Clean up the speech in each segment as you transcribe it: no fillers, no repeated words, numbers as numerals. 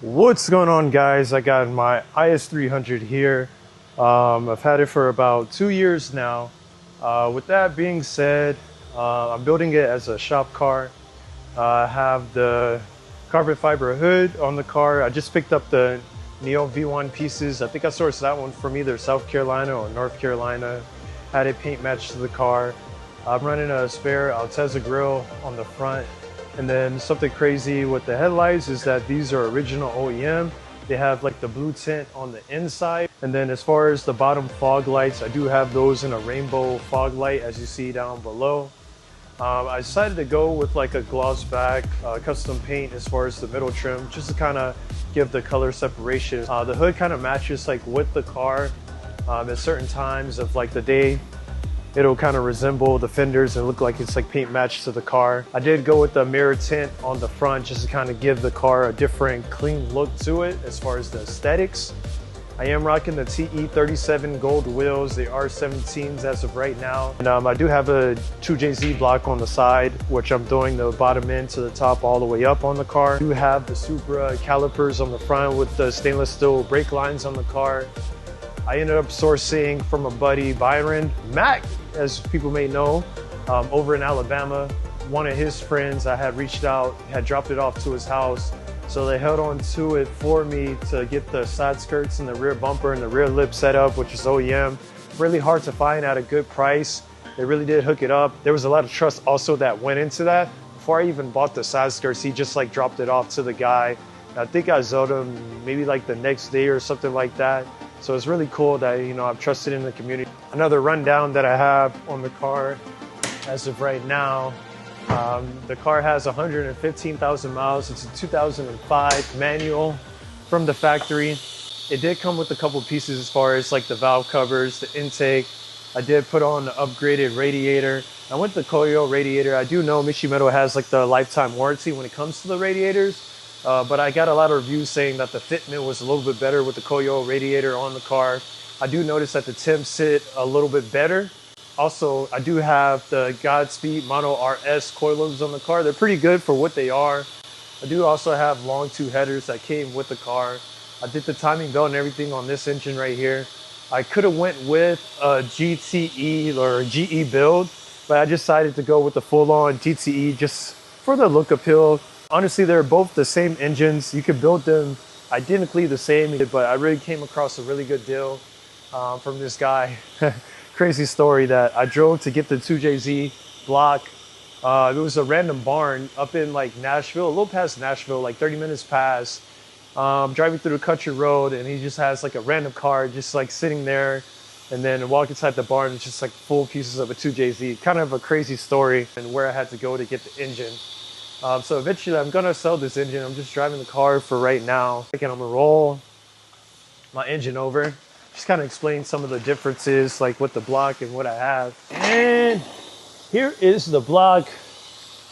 What's going on, guys? I got my IS300 here. I've had it for about 2 years now. With that being said, I'm building it as a shop car. I have the carbon fiber hood on the car. I just picked up the Neo V1 pieces. I think I sourced that one from either South Carolina or North Carolina. Had it paint matched to the car. I'm running a spare Altezza grill on the front. And then something crazy with the headlights is that these are original OEM. They have like the blue tint on the inside. And then as far as the bottom fog lights, I do have those in a rainbow fog light, as you see down below. I decided to go with like a gloss back custom paint as far as the middle trim, just to kind of give the color separation. The hood kind of matches like with the car at certain times of like the day. It'll kind of resemble the fenders and look like it's like paint matched to the car. I did go with the mirror tint on the front just to kind of give the car a different clean look to it as far as the aesthetics. I am rocking the TE37 gold wheels. They are 17s as of right now. And I do have a 2JZ block on the side, which I'm doing the bottom end to the top all the way up on the car. I do have the Supra calipers on the front with the stainless steel brake lines on the car. I ended up sourcing from a buddy, Byron Mac, as people may know, over in Alabama. One of his friends, I had reached out, had dropped it off to his house. So they held on to it for me to get the side skirts and the rear bumper and the rear lip set up, which is OEM. Really hard to find at a good price. They really did hook it up. There was a lot of trust also that went into that. Before I even bought the side skirts, he just like dropped it off to the guy. I think I sold him maybe like the next day or something like that. So it's really cool that, you know, I've trusted in the community. Another rundown that I have on the car as of right now. The car has 115,000 miles. It's a 2005 manual from the factory. It did come with a couple pieces as far as like the valve covers, the intake. I did put on the upgraded radiator. I went the Koyo radiator. I do know Metal has like the lifetime warranty when it comes to the radiators. But I got a lot of reviews saying that the fitment was a little bit better with the Koyo radiator on the car. I do notice that the temps sit a little bit better. Also, I do have the Godspeed Mono RS coilovers on the car. They're pretty good for what they are. I do also have long tube headers that came with the car. I did the timing belt and everything on this engine right here. I could have went with a GTE or GE build, but I decided to go with the full-on GTE just for the look appeal. Honestly, they're both the same engines. You could build them identically the same, but I really came across a really good deal from this guy. Crazy story that I drove to get the 2JZ block. It was a random barn up in like Nashville, a little past Nashville, like 30 minutes past. Driving through the country road, and he just has like a random car just like sitting there. And then walk inside the barn, it's just like full pieces of a 2JZ. Kind of a crazy story and where I had to go to get the engine. So eventually I'm gonna sell this engine. I'm just driving the car for right now. And I'm gonna roll my engine over. Just kind of explain some of the differences like with the block and what I have. And here is the block.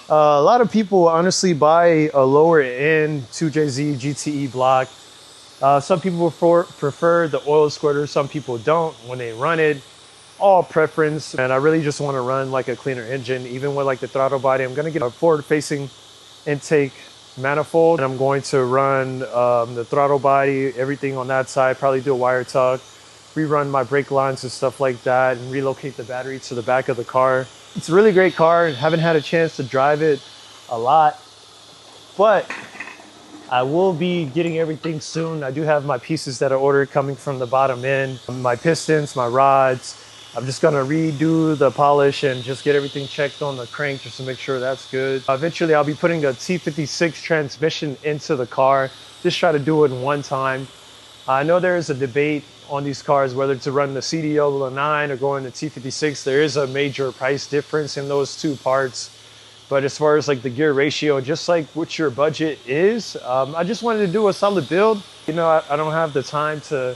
A lot of people honestly buy a lower end 2JZ GTE block. Some people prefer the oil squirter, some people don't when they run it. All preference, and I really just want to run like a cleaner engine. Even with like the throttle body, I'm going to get a forward facing intake manifold, and I'm going to run the throttle body, everything on that side, probably do a wire tuck, rerun my brake lines and stuff like that, and relocate the battery to the back of the car. It's a really great car. Haven't had a chance to drive it a lot, but I will be getting everything soon. I do have my pieces that are ordered coming from the bottom end, my pistons, my rods. I'm just gonna redo the polish and just get everything checked on the crank just to make sure that's good. Eventually, I'll be putting a T56 transmission into the car. Just try to do it in one time. I know there is a debate on these cars whether to run the CDO09 or go in the T56. There is a major price difference in those two parts. But as far as like the gear ratio, just like what your budget is, I just wanted to do a solid build. You know, I don't have the time to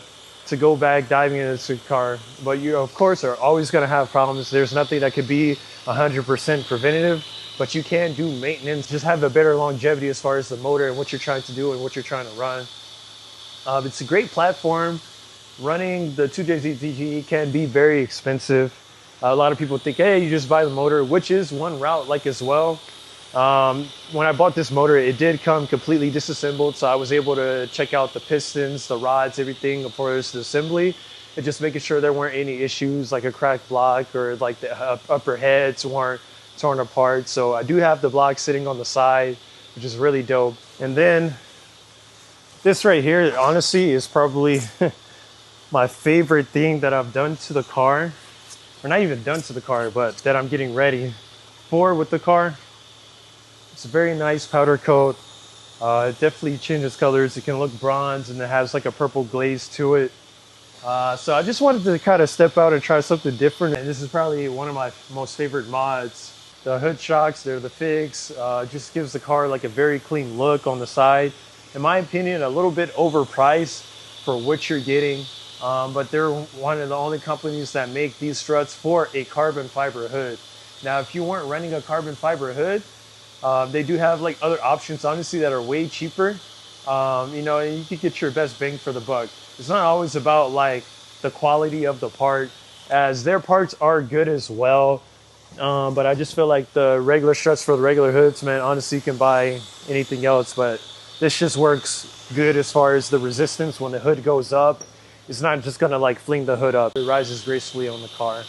go back diving into the car, but you of course are always going to have problems. There's nothing that could be 100% preventative, but you can do maintenance, just have a better longevity as far as the motor and what you're trying to do and what you're trying to run. It's a great platform. Running the 2JZ GTE can be very expensive. A lot of people think, hey, you just buy the motor, which is one route like as well. When I bought this motor, it did come completely disassembled, so I was able to check out the pistons, the rods, everything for this assembly, and just making sure there weren't any issues like a cracked block or like the upper heads weren't torn apart. So I do have the block sitting on the side, which is really dope. And then this right here, honestly, is probably my favorite thing that I've done to the car, or not even done to the car, but that I'm getting ready for with the car. It's a very nice powder coat. It definitely changes colors. It can look bronze and it has like a purple glaze to it. So I just wanted to kind of step out and try something different. And this is probably one of my most favorite mods. The hood shocks, they're the fix. Just gives the car like a very clean look on the side. In my opinion, a little bit overpriced for what you're getting. But they're one of the only companies that make these struts for a carbon fiber hood. Now, if you weren't running a carbon fiber hood, they do have like other options, honestly, that are way cheaper. You know, and you can get your best bang for the buck. It's not always about like the quality of the part, as their parts are good as well. But I just feel like the regular struts for the regular hoods, man, honestly, you can buy anything else, but this just works good as far as the resistance when the hood goes up. It's not just gonna like fling the hood up. It rises gracefully on the car.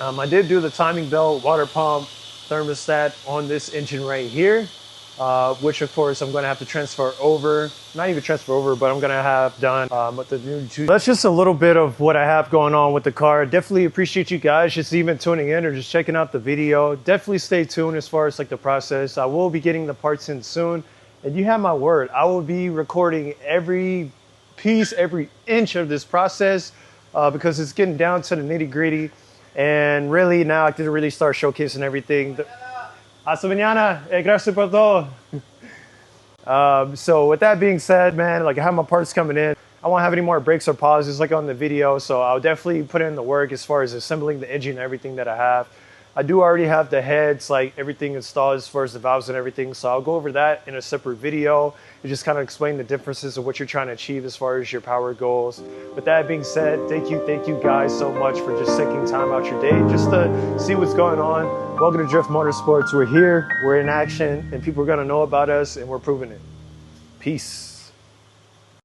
I did do the timing belt, water pump, thermostat on this engine right here, which of course I'm gonna have to transfer over, not even transfer over, but I'm gonna have done with the new two. That's just a little bit of what I have going on with the car. Definitely appreciate you guys just even tuning in or just checking out the video. Definitely stay tuned as far as like the process. I will be getting the parts in soon, and you have my word, I will be recording every piece, every inch of this process, because it's getting down to the nitty-gritty. And really now I can really start showcasing everything. Hasta mañana. Gracias por todo. So with that being said, man, like I have my parts coming in. I won't have any more breaks or pauses like on the video. So I'll definitely put in the work as far as assembling the engine and everything that I have. I do already have the heads, like everything installed as far as the valves and everything. So I'll go over that in a separate video and just kind of explain the differences of what you're trying to achieve as far as your power goals. With that being said, thank you guys so much for just taking time out your day just to see what's going on. Welcome to Drift Motorsports. We're here, we're in action, and people are gonna know about us, and we're proving it. Peace.